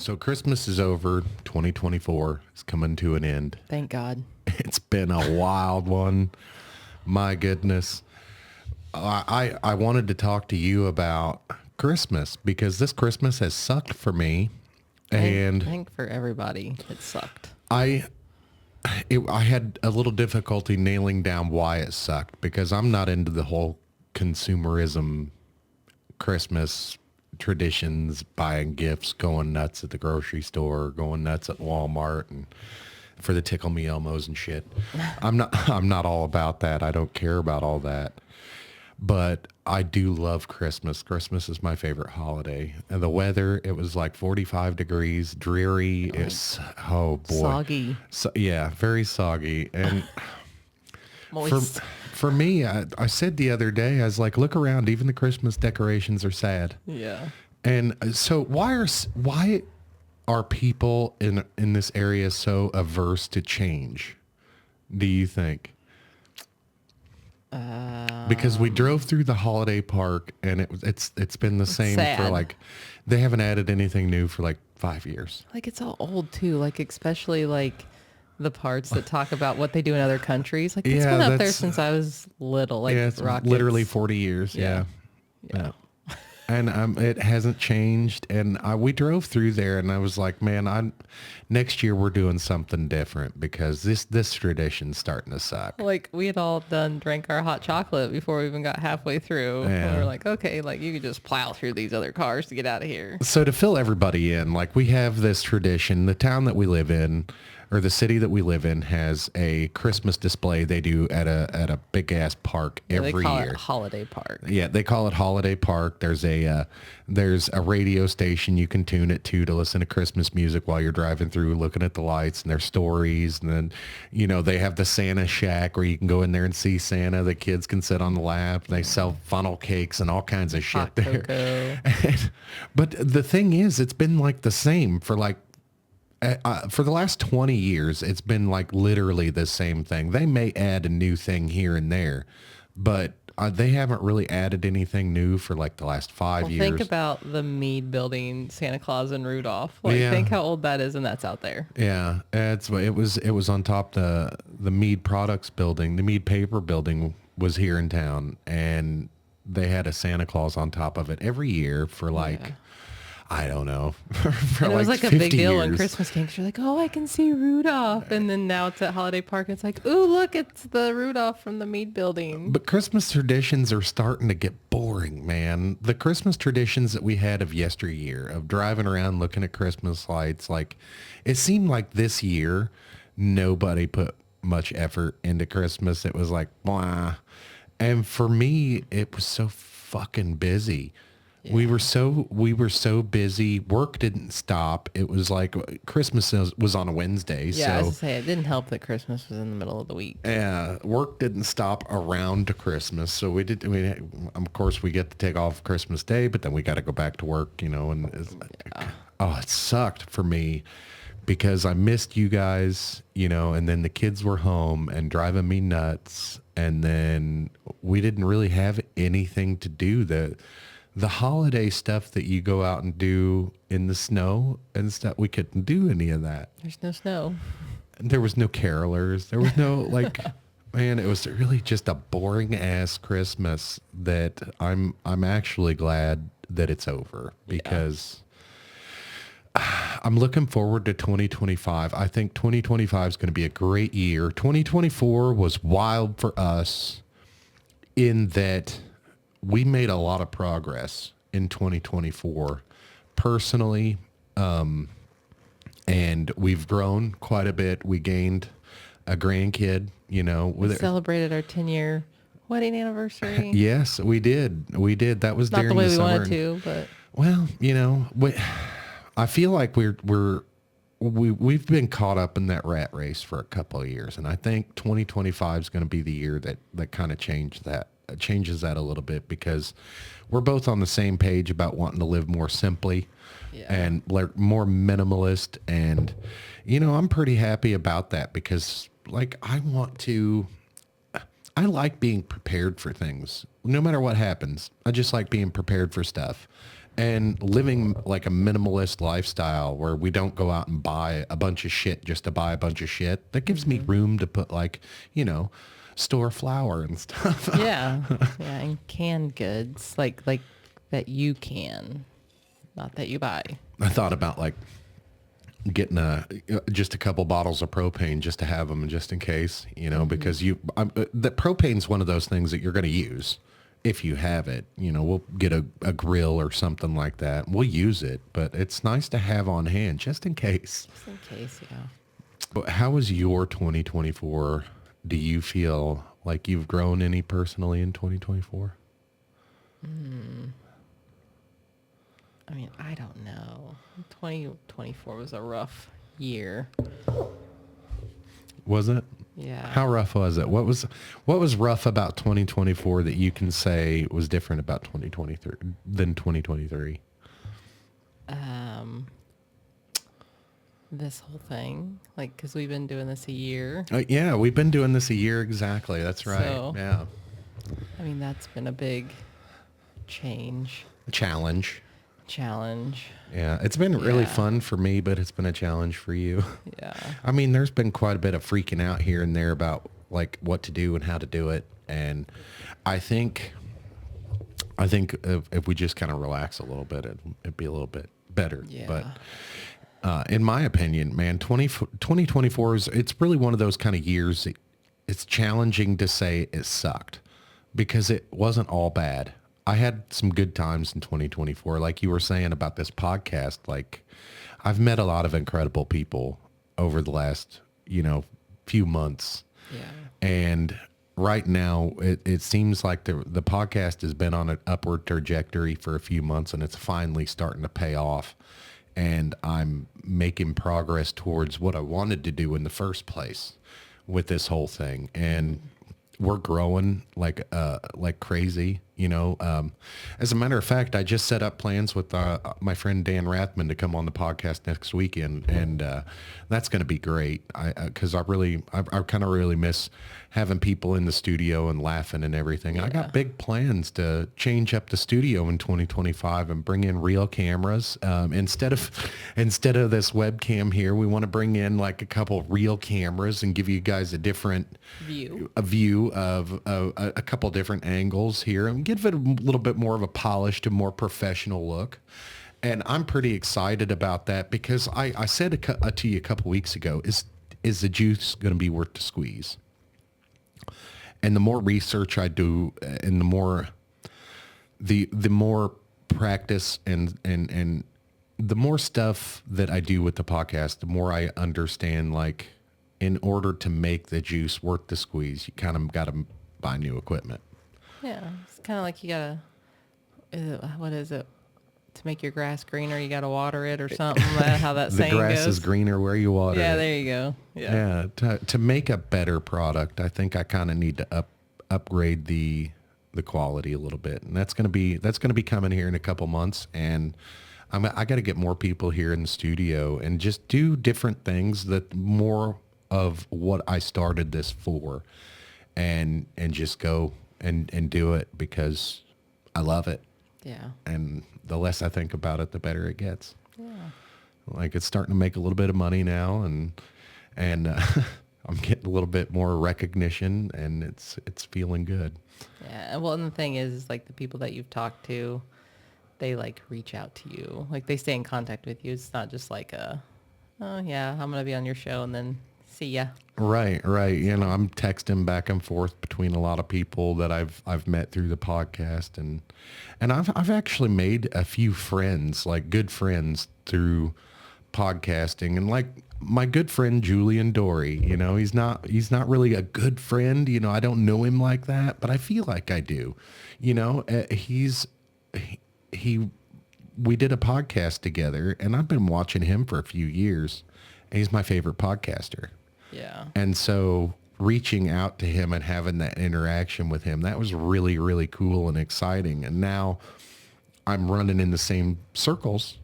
So Christmas is over. 2024 is coming to an end. Thank God. It's been a wild one. My goodness. I wanted to talk to you about Christmas because this Christmas has sucked for me. I And think for everybody, it sucked. I I had a little difficulty nailing down why it sucked because I'm not into the whole consumerism Christmas traditions, buying gifts, going nuts at the grocery store, going nuts at Walmart and for the Tickle Me Elmos and shit. I'm not all about that. I don't care about all that. But I do love Christmas. Christmas is my favorite holiday. And the weather, it was like 45 degrees, dreary. It's, oh boy. Soggy. So, yeah, very soggy. And for, Moist. for me, I said the other day, I was like, look around, even the Christmas decorations are sad. Yeah. And so why are people in this area so averse to change? Do you think? Because we drove through the holiday park and it's been the same for sad. like, they haven't added anything new for like 5 years. Like it's all old too. Like especially like the parts that talk about what they do in other countries. Like it's Yeah, been up there that's- since I was little. Like Yeah, it's Rockets. literally 40 years. Yeah. Yeah. And it hasn't changed. And we drove through there and I was like, man, next year we're doing something different because this tradition's starting to suck. Like we had all drank our hot chocolate before we even got halfway through. Yeah. And we were like, okay, like you could just plow through these other cars to get out of here. So to fill everybody in, like we have this tradition, the town that we live in or the city that we live in has a Christmas display they do at a big ass park every They call year. it Holiday Park. Yeah, they call it Holiday Park. There's a radio station you can tune it to listen to Christmas music while you're driving through, looking at the lights and their stories. And then, they have the Santa Shack where you can go in there and see Santa. The kids can sit on the lap. They sell funnel cakes and all kinds of shit Hot there. cocoa. But the thing is, it's been like the same for like for the last 20 years. It's been like literally the same thing. They may add a new thing here and there, but they haven't really added anything new for like the last 5 years. Think about the Mead building, Santa Claus and Rudolph. Like Yeah. think how old that is and that's out there. Yeah, it was on top the Mead Products building. The Mead Paper building was here in town, and they had a Santa Claus on top of it every year for like, Yeah. I don't know, for And it was like a 50 big deal when years. Christmas came. 'Cause you're like, oh, I can see Rudolph. And then now it's at Holiday Park. It's like, ooh, look, it's the Rudolph from the Mead building. But Christmas traditions are starting to get boring, man. The Christmas traditions that we had of yesteryear, of driving around looking at Christmas lights, like it seemed like this year, nobody put much effort into Christmas. It was like, blah. And for me, it was so fucking busy. We were so busy. Work didn't stop. It was like Christmas was on a Wednesday. Yeah, I was So to say, it didn't help that Christmas was in the middle of the week. yeah, work didn't stop around Christmas, so of course we get to take off Christmas Day, but then we got to go back to work, and it sucked for me because I missed you guys, and then the kids were home and driving me nuts, and then we didn't really have anything to do. The holiday stuff that you go out and do in the snow and stuff, we couldn't do any of that. There's no snow. There was no carolers. There was no like, man, it was really just a boring ass Christmas that I'm actually glad that it's over because I'm looking forward to 2025. I think 2025 is going to be a great year. 2024 was wild for us in that we made a lot of progress in 2024 personally. And we've grown quite a bit. We gained a grandkid, We celebrated our 10-year wedding anniversary. Yes, we did. We did. That was Not during the way the we summer. wanted to, but Well, I feel like we've been caught up in that rat race for a couple of years, and I think 2025 is going to be the year that kind of changes that a little bit because we're both on the same page about wanting to live more simply and more minimalist, and I'm pretty happy about that because like I like being prepared for things no matter what happens. I just like being prepared for stuff. and living like a minimalist lifestyle where we don't go out and buy a bunch of shit just to buy a bunch of shit. That gives me room to put like, store flour and stuff. Yeah. Yeah. And canned goods like that you can, not that you buy. I thought about like getting just a couple bottles of propane just to have them just in case, because the propane's one of those things that you're going to use if you have it. We'll get a grill or something like that. We'll use it, but it's nice to have on hand just in case. Just in case, yeah. But how was your 2024? Do you feel like you've grown any personally in 2024? I mean, I don't know. 2024 was a rough year. Was it? Yeah. How rough was it? What was rough about 2024 that you can say was different about 2023 than 2023? This whole thing, like, because we've been doing this a year. Yeah, we've been doing this a year exactly. That's right. So, yeah. I mean, that's been a big change. Challenge. Yeah, it's been really fun for me, but it's been a challenge for you. Yeah. I mean, there's been quite a bit of freaking out here and there about like what to do and how to do it, and I think if we just kind of relax a little bit, it'd be a little bit better. Yeah. But in my opinion, man, 2024 it's really one of those kind of years that it's challenging to say it sucked because it wasn't all bad. I had some good times in 2024. Like you were saying about this podcast, like I've met a lot of incredible people over the last, few months. Yeah. And right now it seems like the podcast has been on an upward trajectory for a few months and it's finally starting to pay off. And I'm making progress towards what I wanted to do in the first place with this whole thing. And we're growing like crazy, As a matter of fact, I just set up plans with my friend Dan Rathman to come on the podcast next weekend, and that's going to be great. Because I kind of really miss having people in the studio and laughing and everything. Yeah. I got big plans to change up the studio in 2025 and bring in real cameras instead of this webcam here. We want to bring in like a couple real cameras and give you guys a different view of a couple different angles here and give it a little bit more of a polished and more professional look. And I'm pretty excited about that because I said to you a couple weeks ago, is the juice going to be worth the squeeze? And the more research I do and the more practice and the more stuff that I do with the podcast, the more I understand, like, in order to make the juice worth the squeeze, you kind of got to buy new equipment. Yeah. It's kind of like you got to, what is it? To make your grass greener, you got to water it or something. How that saying goes. The grass is greener where you water it. Yeah, there you go. Yeah. To make a better product, I think I kind of need to upgrade the quality a little bit, and that's going to be coming here in a couple months. And I got to get more people here in the studio and just do different things that more of what I started this for, and just go and do it because I love it. Yeah. And the less I think about it, the better it gets. Yeah. Like it's starting to make a little bit of money now, and I'm getting a little bit more recognition, and it's feeling good. Yeah. Well, and the thing is like the people that you've talked to, they like reach out to you, like they stay in contact with you. It's not just like oh yeah, I'm gonna be on your show and then see ya. Right. I'm texting back and forth between a lot of people that I've met through the podcast, and I've actually made a few friends, like good friends through podcasting, and like my good friend Julian Dory, he's not really a good friend, I don't know him like that, but I feel like I do, we did a podcast together, and I've been watching him for a few years, and he's my favorite podcaster. Yeah. And so reaching out to him and having that interaction with him, that was really, really cool and exciting. And now I'm running in the same circles,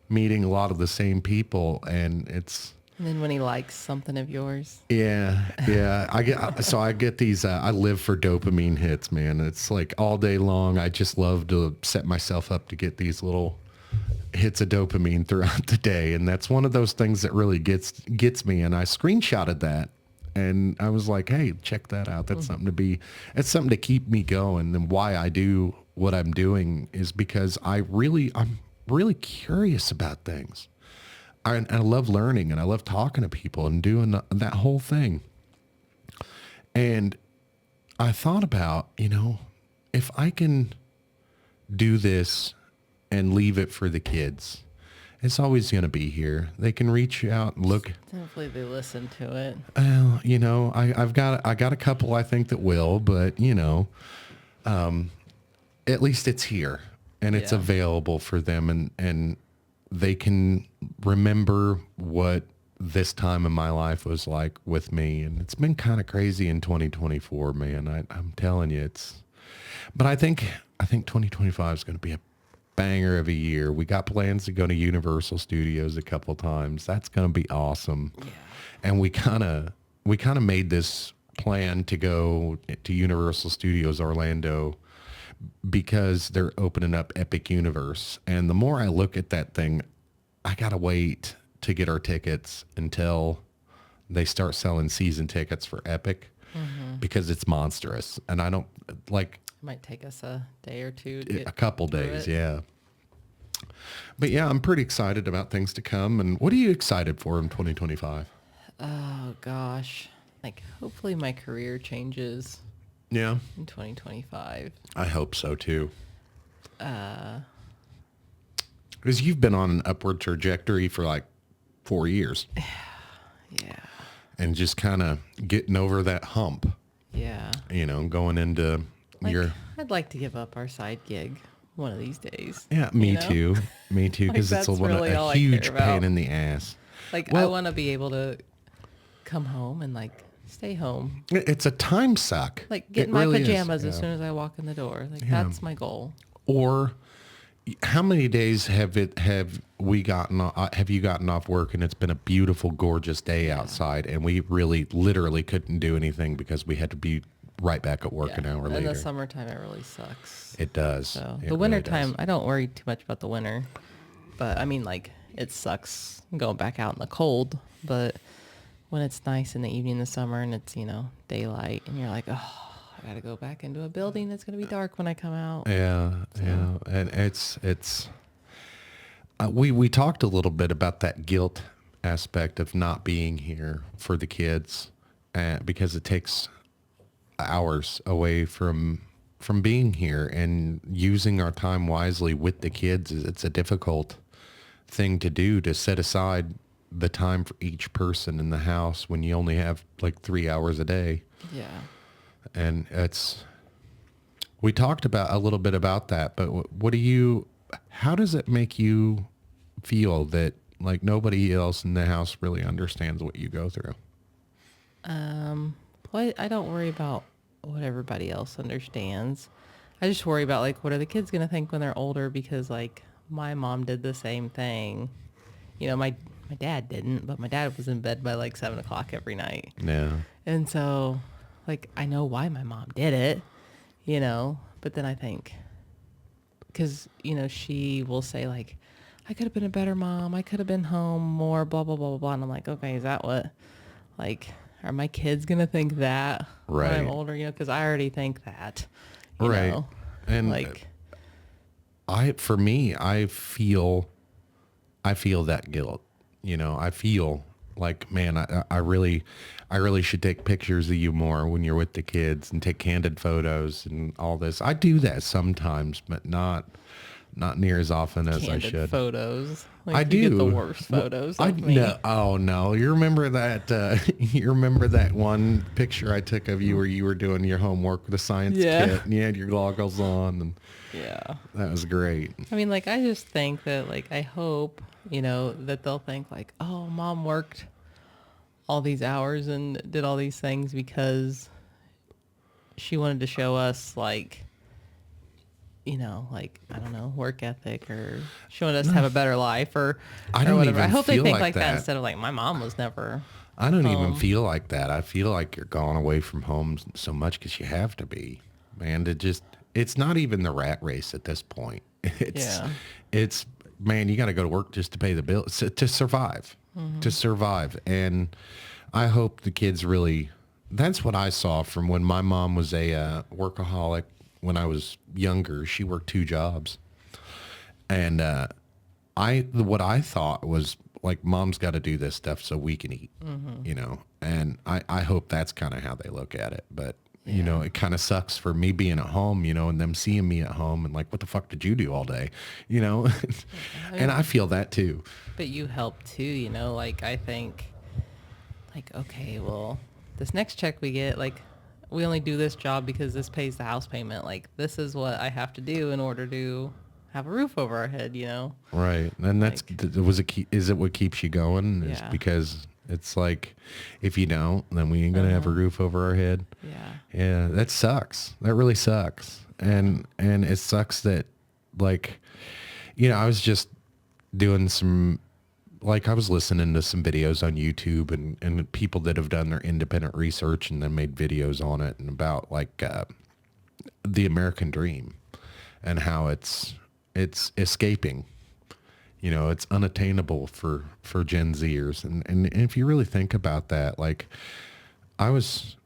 meeting a lot of the same people, and it's And then when he likes something of yours. Yeah, yeah. I get these. I live for dopamine hits, man. It's like all day long. I just love to set myself up to get these little hits of dopamine throughout the day, and that's one of those things that really gets me. And I screenshotted that, and I was like, "Hey, check that out. That's something to be. It's something to keep me going." And why I do what I'm doing is because I'm really curious about things. I love learning, and I love talking to people and doing that whole thing. And I thought about, if I can do this and leave it for the kids, it's always going to be here. They can reach out and look. Hopefully they listen to it. I got a couple I think that will, but at least it's here and it's available for them, and they can remember what this time in my life was like with me. And it's been kind of crazy in 2024, man. I'm telling you, but I think 2025 is going to be a banger of a year. We got plans to go to Universal Studios a couple times. That's going to be awesome. Yeah. And we kind of made this plan to go to Universal Studios Orlando because they're opening up Epic Universe. And the more I look at that thing, I got to wait to get our tickets until they start selling season tickets for Epic because it's monstrous. And I don't like... It might take us a day or two to a couple days, yeah. But yeah, I'm pretty excited about things to come. And what are you excited for in 2025? Oh, gosh. Like, hopefully my career changes. Yeah. In 2025. I hope so too. Because you've been on an upward trajectory for like 4 years. Yeah. And just kind of getting over that hump. Yeah. Going into I'd like to give up our side gig one of these days. Yeah, me too. Me too. Because it's a huge pain in the ass. I want to be able to come home and stay home. It's a time suck. Get in my pajamas as soon as I walk in the door. That's my goal. Or how many days have you gotten off work and it's been a beautiful, gorgeous day outside, and we really literally couldn't do anything because we had to be right back at work an hour later. In the summertime, it really sucks. It does. So the wintertime, I don't worry too much about the winter. But I mean, it sucks going back out in the cold. But when it's nice in the evening in the summer and it's, daylight, and you're like, oh, I got to go back into a building that's going to be dark when I come out. Yeah, yeah. And we talked a little bit about that guilt aspect of not being here for the kids, because it takes hours away from being here, and using our time wisely with the kids. It's a difficult thing to do, to set aside the time for each person in the house when you only have 3 hours a day. Yeah. And we talked about a little bit about that, but how does it make you feel that nobody else in the house really understands what you go through? Well, I don't worry about what everybody else understands. I just worry about what are the kids going to think when they're older, because my mom did the same thing. My dad didn't, but my dad was in bed by 7:00 every night. Yeah. And so I know why my mom did it, but then I think, because, she will say I could have been a better mom. I could have been home more, blah, blah, blah, blah, blah. And I'm like, okay, is that what, are my kids going to think that right. when I'm older? Because I already think that, right. know? And for me, I feel that guilt. I feel man, I really should take pictures of you more when you're with the kids and take candid photos and all this. I do that sometimes, but not near as often as I should. Photos. I do. You get the worst photos of me. No, oh no! You remember that? You remember that one picture I took of you where you were doing your homework with a science kit and you had your goggles on, and that was great. I mean, I just think that, I hope that they'll think oh, mom worked all these hours and did all these things because she wanted to show us you know, like, I don't know, work ethic or showing us to have a better life or I don't whatever. I even hope they feel think like like that that. instead of like, my mom was never I don't even feel like that. I feel like you're gone away from home so much because you have to be, man. It's not even the rat race at this point. Yeah. It's, man, you got to go to work just to pay the bills, to survive, to survive. And I hope the kids really, that's what I saw from when my mom was a workaholic when I was younger. She worked 2 jobs. And what I thought was like, mom's got to do this stuff so we can eat, you know, and I hope that's kind of how they look at it. But, you know, it kind of sucks for me being at home, you know, and them seeing me at home and like, what the fuck did you do all day? You know, and I feel that too. But you help too, you know, like I think like, okay, well, this next check we get, like we only do this job because this pays the house payment. Like this is what I have to do in order to have a roof over our head, you know? Right. And that's, is it what keeps you going? Is Yeah. because it's like, if you don't, then we ain't going to have a roof over our head. Yeah. Yeah, that sucks. That really sucks. And it sucks that, like, you know, I was just doing some, like, I was listening to some videos on YouTube and people that have done their independent research and then made videos on it and about like the American dream and how it's escaping. You know, it's unattainable for Gen Zers. And if you really think about that, like, I was,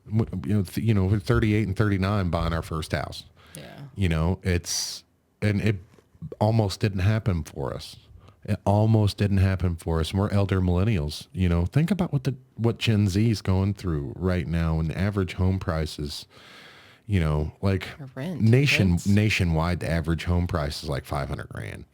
you know, we're 38 and 39 buying our first house. Yeah. You know, and it almost didn't happen for us. It almost didn't happen for us. And we're elder millennials. You know, think about what Gen Z is going through right now, and the average home prices. You know, like Rent. nationwide, the average home price is like $500,000.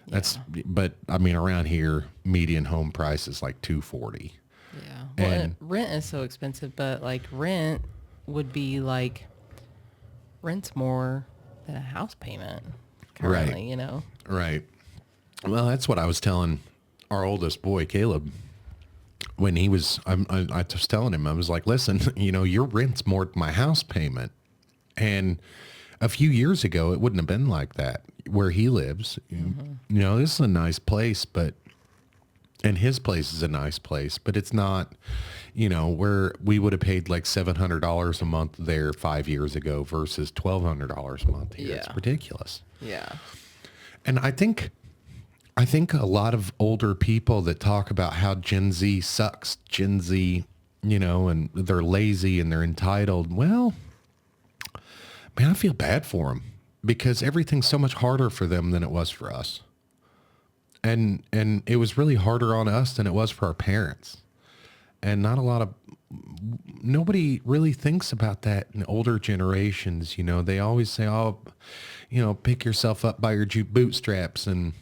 That's, but I mean, around here, median home price is like $240,000. Yeah. Well, And- and rent is so expensive, but like rent would be like, rent's more than a house payment currently, Right. you know? Right. Well, that's what I was telling our oldest boy, Caleb, when he was, I was telling him, I was like, listen, you know, your rent's more than my house payment. And a few years ago, it wouldn't have been like that where he lives. You know, this is a nice place, and his place is a nice place, but it's not, you know, where we would have paid like $700 a month there 5 years ago versus $1,200 a month here. It's Yeah. ridiculous. Yeah. And I think a lot of older people that talk about how Gen Z sucks, Gen Z, you know, and they're lazy and they're entitled. Well, man, I feel bad for them because everything's so much harder for them than it was for us. And it was really harder on us than it was for our parents. And nobody really thinks about that in older generations. You know, they always say, oh, you know, pick yourself up by your bootstraps and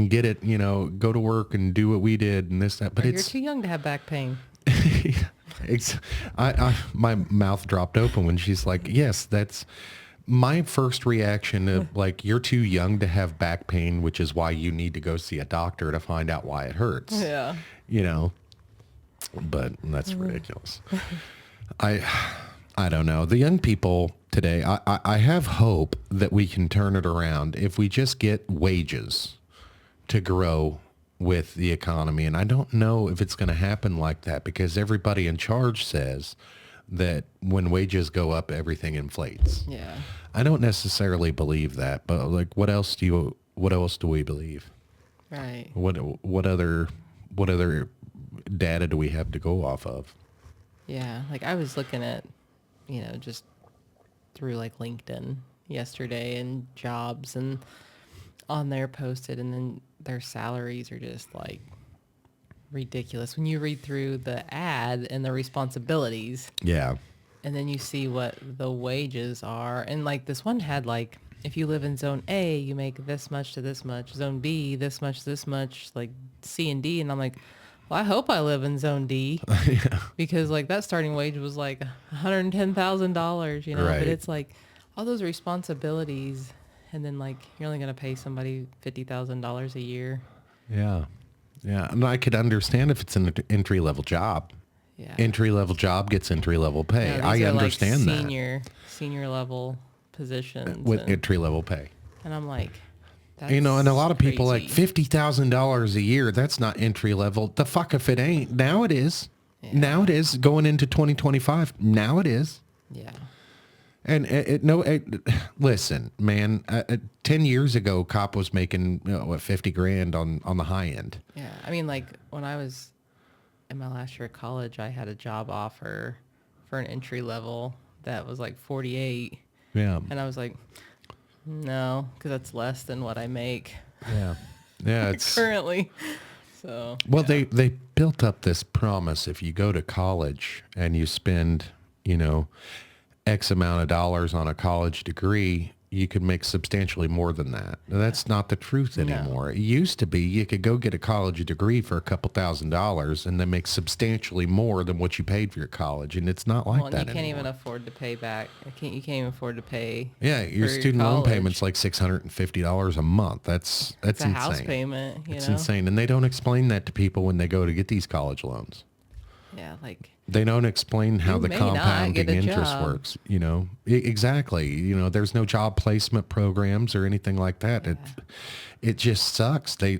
get it, you know, go to work and do what we did and this, that. But Or you're it's, too young to have back pain. my mouth dropped open when she's like, yes, that's my first reaction of like, you're too young to have back pain, which is why you need to go see a doctor to find out why it hurts. Yeah. You know, but that's ridiculous. I don't know. The young people today, I have hope that we can turn it around if we just get wages to grow with the economy. And I don't know if it's going to happen like that because everybody in charge says that when wages go up, everything inflates. Yeah. I don't necessarily believe that, but like, what else do we believe? Right. What other data do we have to go off of? Yeah. Like I was looking at, you know, just through like LinkedIn yesterday and jobs and on there posted, and then their salaries are just like ridiculous. When you read through the ad and the responsibilities, Yeah. and then you see what the wages are, and like this one had like, if you live in zone A, you make this much to this much, zone B, this much, like C and D. And I'm like, well, I hope I live in zone D because like that starting wage was like $110,000, you know, Right. but it's like all those responsibilities. And then like, you're only going to pay somebody $50,000 a year. Yeah. Yeah. And I could understand if it's an entry-level job. Yeah. Entry-level job gets entry-level pay. Yeah, I these are, understand like that. senior level positions. With and, entry-level pay. And I'm like, that's You know, and a lot of people like crazy. $50,000 a year. That's not entry level. The fuck if it ain't. Now it is. Yeah. Now it is going into 2025. Now it is. Yeah. And listen, man. 10 years ago, cop was making 50 grand on the high end. Yeah. I mean, like when I was in my last year of college, I had a job offer for an entry level that was like 48. Yeah. And I was like, no, because that's less than what I make Yeah. Yeah. It's currently. So, well, they built up this promise. If you go to college and you spend, X amount of dollars on a college degree, you could make substantially more than that. That's not the truth anymore. It used to be you could go get a college degree for a couple $1,000s and then make substantially more than what you paid for your college. And it's not like well, and that you can't anymore. even afford to pay back. You can't even afford to pay. Yeah, your for student loan college. payment's like $650 a month. That's It's a insane. house payment, It's insane. And they don't explain that to people when they go to get these college loans. Yeah, like They don't explain how You the may not compounding get a interest job. works. Exactly. There's no job placement programs or anything like that. It just sucks. They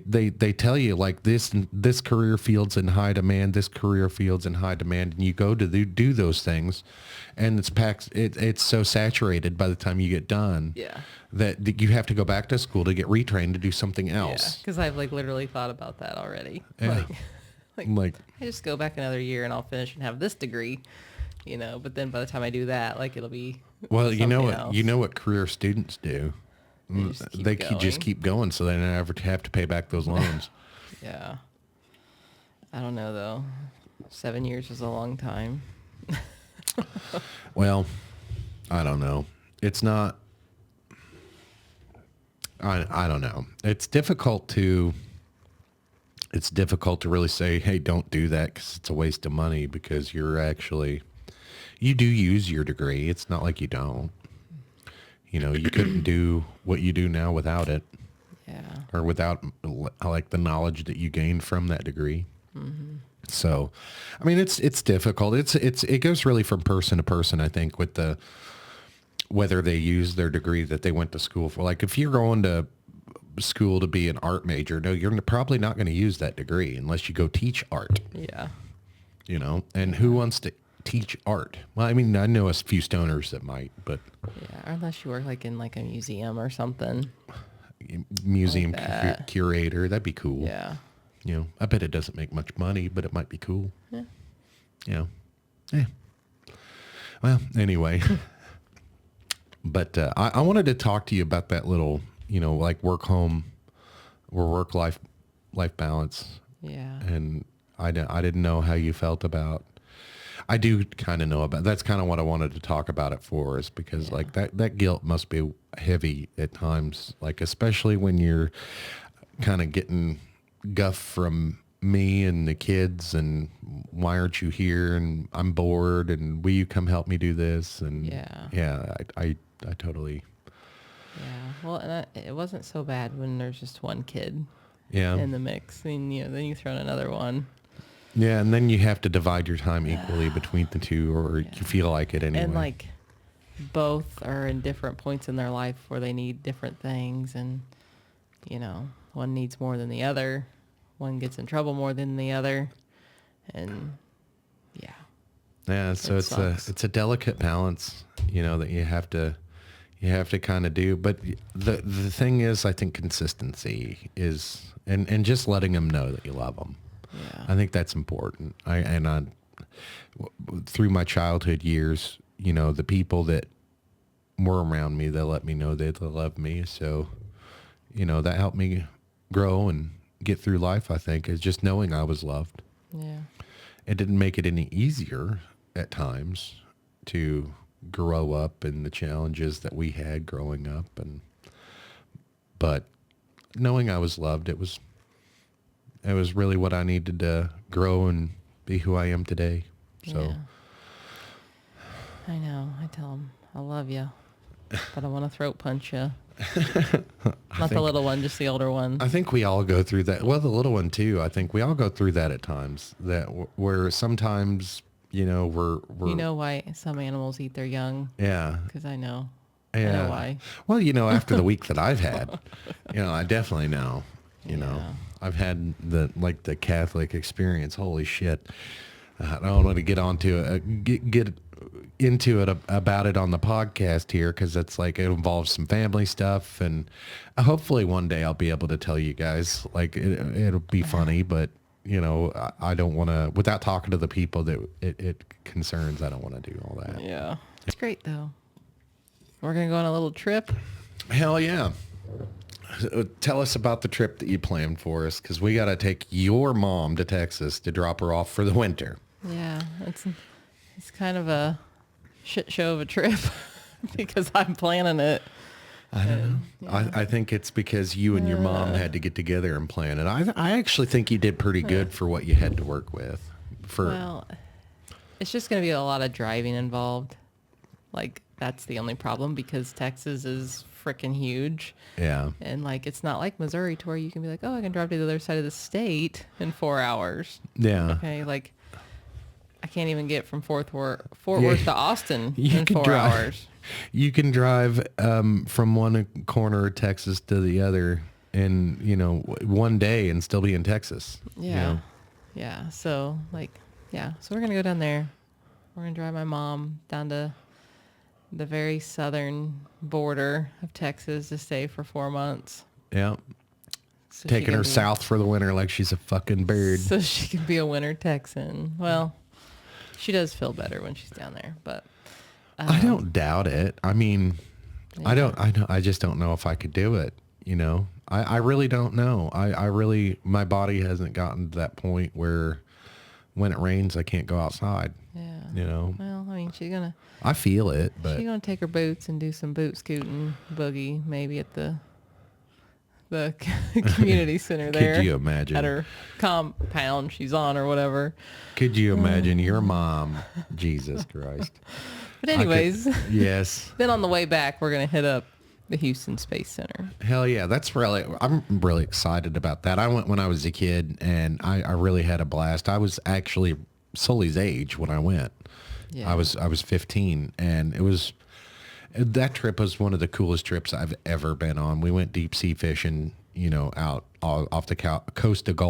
tell you like this career field's in high demand, this career field's in high demand, and you go to do those things, and it's packed. It's so saturated by the time you get done. Yeah. That you have to go back to school to get retrained to do something yeah, else. because I've like literally thought about that already. Yeah. Like I just go back another year and I'll finish and have this degree, But then by the time I do that, like it'll be well, you know something what else. what career students do. They just keep They just going. keep going, so they never have to pay back those loans. Yeah. I don't know though. 7 years is a long time. Well, I don't know. It's not. I don't know. It's difficult to really say, hey, don't do that because it's a waste of money because you do use your degree. It's not like you don't. You couldn't do what you do now without it Yeah. or without like the knowledge that you gained from that degree. Mm-hmm. So, I mean, it's difficult. It goes really from person to person, I think, with whether they use their degree that they went to school for. Like if you're going to school to be an art major, no, you're probably not going to use that degree unless you go teach art, Yeah. and who wants to teach art? Well, I mean, I know a few stoners that might, but Yeah. Or unless you work like in like a museum or something. museum Like that. curator, that'd be cool. Yeah. I bet it doesn't make much money, but it might be cool. Yeah. Yeah. Well, anyway, but I wanted to talk to you about that little, like work life balance. Yeah. And I didn't know how you felt about. I do kind of know about. That's kind of what I wanted to talk about it for, is because like that guilt must be heavy at times, like especially when you're kind of getting guff from me and the kids, and why aren't you here? And I'm bored, and will you come help me do this? And I totally. Yeah. Well, and it wasn't so bad when there's just one kid Yeah. in the mix. I mean, then you throw in another one. Yeah, and then you have to divide your time equally between the two, or you feel like it anyway. And like both are in different points in their life where they need different things, and one needs more than the other. One gets in trouble more than the other. And yeah, so it it's sucks. a delicate balance, that you have to kind of do. But the thing is, I think consistency is, and just letting them know that you love them. yeah. I think that's important. Through my childhood years, the people that were around me, they let me know that they love me. So, that helped me grow and get through life, I think, is just knowing I was loved. Yeah. It didn't make it any easier at times to grow up and the challenges that we had growing up. But knowing I was loved, it was really what I needed to grow and be who I am today. So Yeah. I know. I tell them, I love you, but I want to throat punch you. Not the little one, just the older one. I think we all go through that. Well, the little one too. I think we all go through that at times. Where sometimes we're You know why some animals eat their young? yeah, Because I know. I know why. Well, after the week that I've had, I definitely know. I've had the Catholic experience. Holy shit! I don't want to get onto it, get into it about it on the podcast here because it's like it involves some family stuff, and hopefully one day I'll be able to tell you guys. Like it'll be funny, but I don't want to without talking to the people that it concerns. I don't want to do all that. Yeah, it's great though. We're gonna go on a little trip. Hell yeah. Tell us about the trip that you planned for us, because we got to take your mom to Texas to drop her off for the winter. Yeah, it's kind of a shit show of a trip because I'm planning it. I don't know. Yeah. I think it's because you and your mom had to get together and plan it. I actually think you did pretty good for what you had to work with. Well, it's just going to be a lot of driving involved. Like, that's the only problem because Texas is freaking huge. Yeah. And it's not like Missouri to where you can be like, oh, I can drive to the other side of the state in 4 hours. Yeah. Okay. I can't even get from Fort Worth to Austin in 4 hours. You can drive from one corner of Texas to the other in, one day and still be in Texas. Yeah. Yeah. So so we're going to go down there. We're going to drive my mom down to the very southern border of Texas to stay for 4 months. Yeah. So taking her south for the winter like she's a fucking bird. So she can be a winter Texan. Well, she does feel better when she's down there, but I don't doubt it. I mean, yeah. I just don't know if I could do it. I really don't know. My body hasn't gotten to that point where when it rains, I can't go outside. Yeah. Well, I mean, I feel it, but she's gonna take her boots and do some boot scooting boogie maybe at the community center there. Could you imagine? At her compound she's on or whatever. Could you imagine your mom? Jesus Christ. But anyways. Yes. Then on the way back, we're going to hit up the Houston Space Center. Hell yeah. I'm really excited about that. I went when I was a kid and I really had a blast. I was actually Sully's age when I went. Yeah. I was 15 and that trip was one of the coolest trips I've ever been on. We went deep sea fishing, out off the coast of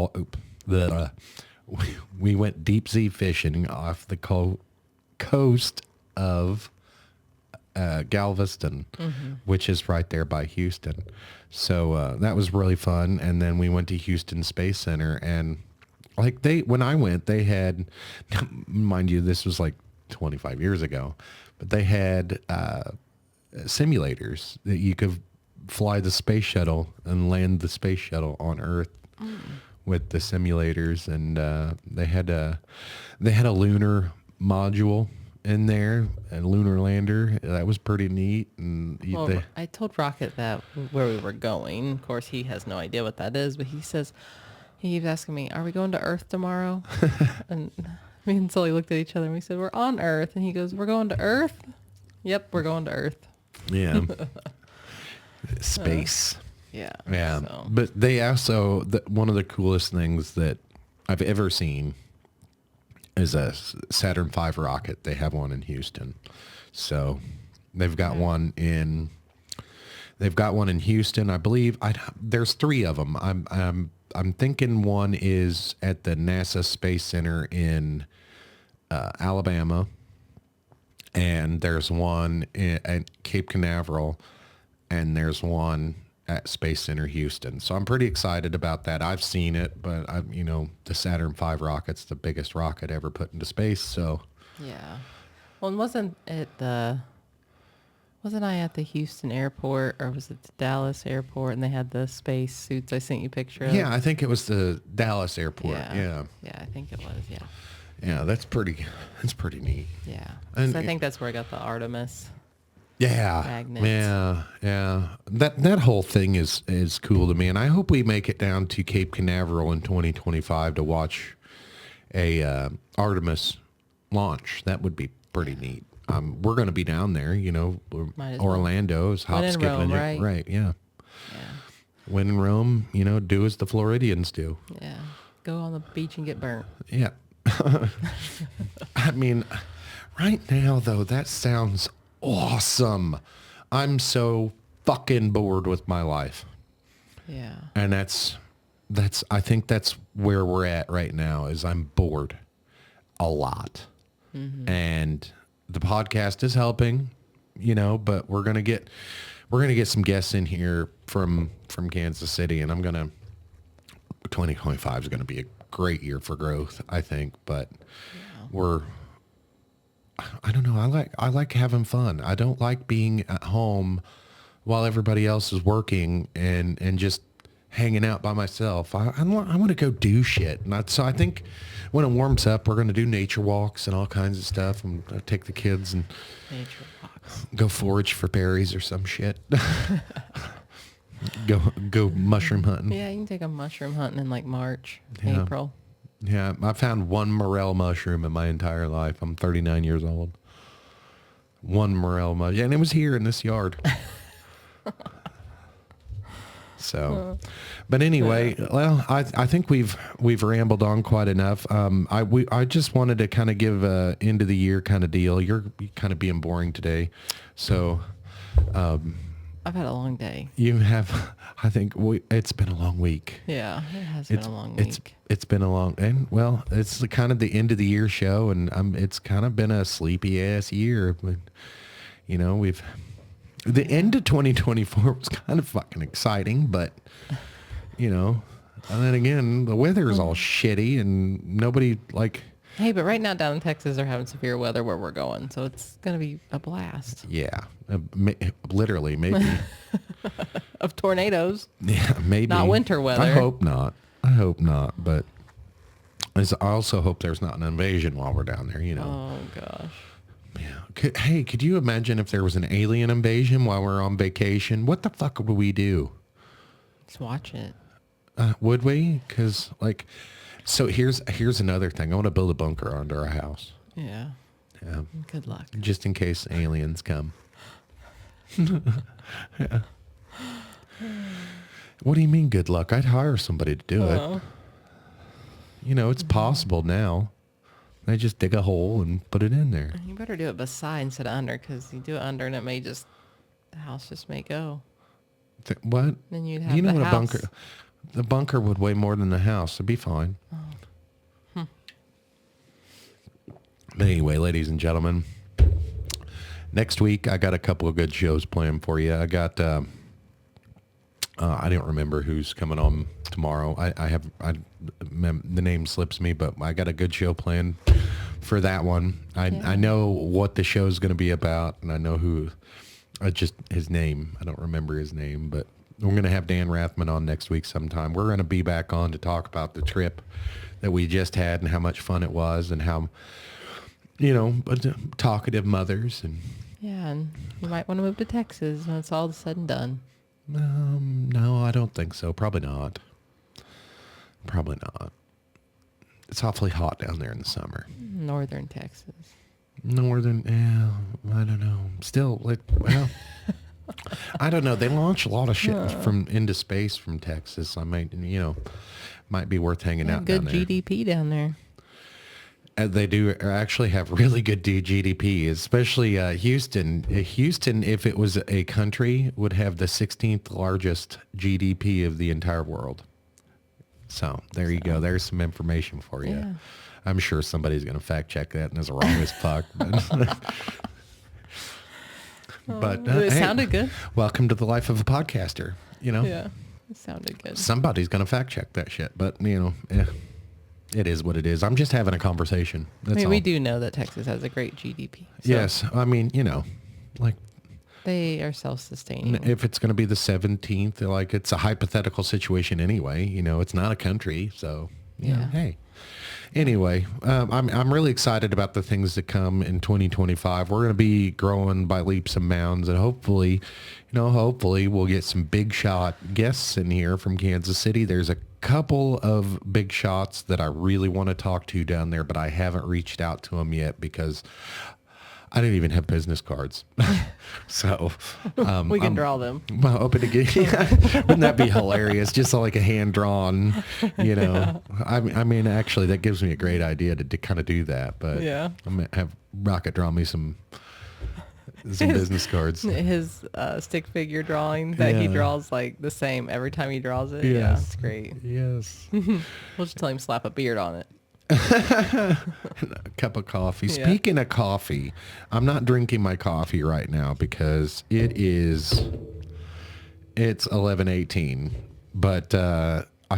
we went deep sea fishing off the coast of Galveston, which is right there by Houston. So that was really fun. And then we went to Houston Space Center, and when I went, they had, mind you, this was 25 years ago, but they had simulators that you could fly the space shuttle and land the space shuttle on Earth with the simulators, and they had a lunar module in there, a lunar lander. That was pretty neat. And I told Rocket that where we were going. Of course, he has no idea what that is, but he keeps asking me, "Are we going to Earth tomorrow?" And me and Sully looked at each other and we said, "We're on Earth," and he goes, "We're going to Earth?" Yep, we're going to Earth. Yeah. Space. Yeah. So. But they also, one of the coolest things that I've ever seen is a Saturn V rocket. They have one in Houston. So they've got one in Houston, I believe. There's 3 of them. I'm thinking one is at the NASA Space Center in Alabama. And there's one at Cape Canaveral, and there's one at Space Center Houston. So I'm pretty excited about that. I've seen it, but the Saturn V rocket's the biggest rocket ever put into space. So yeah. Well, wasn't I at the Houston airport, or was it the Dallas airport, and they had the space suits I sent you a picture of? Yeah, I think it was the Dallas airport. Yeah, I think it was. Yeah. Yeah, that's pretty neat. Yeah. And I think that's where I got the Artemis. Yeah. Magnets. Yeah. That whole thing is cool to me, and I hope we make it down to Cape Canaveral in 2025 to watch a Artemis launch. That would be pretty neat. We're going to be down there, Orlando's hop, skip, and right? Right, yeah. When in Rome, do as the Floridians do. Yeah. Go on the beach and get burnt. Yeah. I mean, right now, though, that sounds awesome. I'm so fucking bored with my life. Yeah. And I think that's where we're at right now is I'm bored a lot. And the podcast is helping, but we're going to get some guests in here from Kansas City, and 2025 is going to be a great year for growth, I think, but I don't know. I like having fun. I don't like being at home while everybody else is working and just hanging out by myself. I want to go do shit. So I think when it warms up, we're going to do nature walks and all kinds of stuff. And take the kids and Nature walks. go forage for berries or some shit. go mushroom hunting. Yeah, you can take a mushroom hunting in like March, Yeah. April. Yeah, I found one morel mushroom in my entire life. I'm 39 years old. One morel mushroom, and it was here in this yard. So, but anyway, well, I think we've rambled on quite enough. I just wanted to kind of give a end of the year kind of deal. You're kind of being boring today, so I've had a long day. you have. I think it's been a long week. Yeah, it has been a long it's week. it's been a long, and well, it's kind of the end of the year show, and it's kind of been a sleepy ass year. But the end of 2024 was kind of fucking exciting, but and then again, the weather is all shitty, and nobody like. Hey, but right now down in Texas, they're having severe weather where we're going, so it's gonna be a blast Yeah, literally, maybe. of tornadoes. Yeah, maybe. Not winter weather. I hope not. But I also hope there's not an invasion while we're down there. Oh gosh. Yeah. Could you imagine if there was an alien invasion while we're on vacation? What the fuck would we do? Let's watch it. Would we? Because so here's another thing. I want to build a bunker under our house. Yeah. Yeah. Good luck. Just in case aliens come. Yeah. What do you mean good luck? I'd hire somebody to do it. It's possible now. They just dig a hole and put it in there. You better do it beside instead of under, because you do it under and the house just may go. What? Then you'd have what the a house. bunker? The bunker would weigh more than the house. It'd be fine. But anyway, ladies and gentlemen, next week I got a couple of good shows planned for you. I got I don't remember who's coming on tomorrow. The name slips me, but I got a good show planned for that one. I know what the show's going to be about, and I know who. Just his name. I don't remember his name, but we're going to have Dan Rathman on next week sometime. We're going to be back on to talk about the trip that we just had and how much fun it was, and how talkative mothers and. Yeah, and you might want to move to Texas when it's all said and done. No, I don't think so. Probably not. It's awfully hot down there in the summer. Northern Texas. I don't know. Still, I don't know. They launch a lot of shit from into space from Texas. I might be worth hanging out Good down there. GDP down there. They do actually have really good GDP, especially Houston. Houston, if it was a country, would have the 16th largest GDP of the entire world. So there you go. There's some information for you. Yeah. I'm sure somebody's going to fact check that and is wrong as fuck. But It hey, sounded good. welcome to the life of a podcaster. Yeah, it sounded good. Somebody's going to fact check that shit. But it is what it is. I'm just having a conversation. That's all. We do know that Texas has a great GDP. So Yes. I mean, they are self-sustaining. if it's going to be the 17th, it's a hypothetical situation anyway. It's not a country. So, Yeah. hey. Anyway, I'm really excited about the things that come in 2025. We're going to be growing by leaps and bounds, and hopefully we'll get some big shot guests in here from Kansas City. There's a couple of big shots that I really want to talk to down there, but I haven't reached out to them yet because I didn't even have business cards. So we can draw them. well, open again. Wouldn't that be hilarious? Just like a hand drawn, I mean, actually, that gives me a great idea to kind of do that. But Yeah. I'm gonna have Rocket draw me some Some business cards. His stick figure drawing that he Yeah. draws like the same every time he draws it. Yeah, Yes. it's great. Yes. We'll just tell him slap a beard on it. A cup of coffee. Yeah. Speaking of coffee, I'm not drinking my coffee right now because it's 11:18. But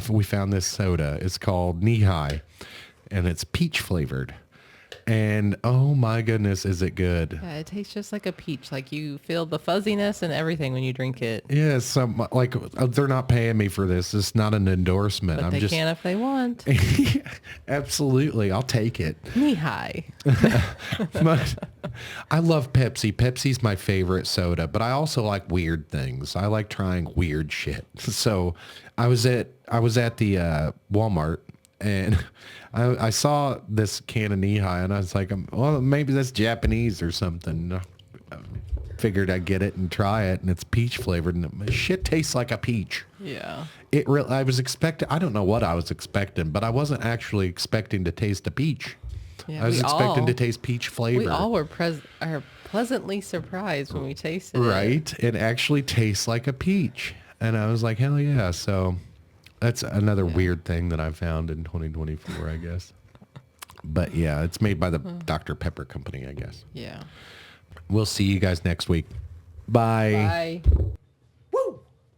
we found this soda. It's called Knee High, and it's peach flavored. And oh my goodness, is it good? Yeah, it tastes just like a peach. Like you feel the fuzziness and everything when you drink it. Yes, like they're not paying me for this. It's not an endorsement. But I'm they just can if they want. absolutely. I'll take it. Knee high. But I love Pepsi. Pepsi's my favorite soda, but I also like weird things. I like trying weird shit. So I was at the Walmart, and I saw this can of Knee High, and I was like, well, maybe that's Japanese or something. I figured I'd get it and try it, and it's peach flavored, and the shit tastes like a peach. Yeah. I was expecting, I don't know what I was expecting, but I wasn't actually expecting to taste a peach. Yeah, I was we expecting all- to taste peach flavor. We all are pleasantly surprised when we tasted it. Right? It actually tastes like a peach. And I was like, hell yeah. So that's another weird thing that I found in 2024, I guess. But yeah, it's made by the Dr. Pepper company, I guess. Yeah. We'll see you guys next week. Bye. Bye.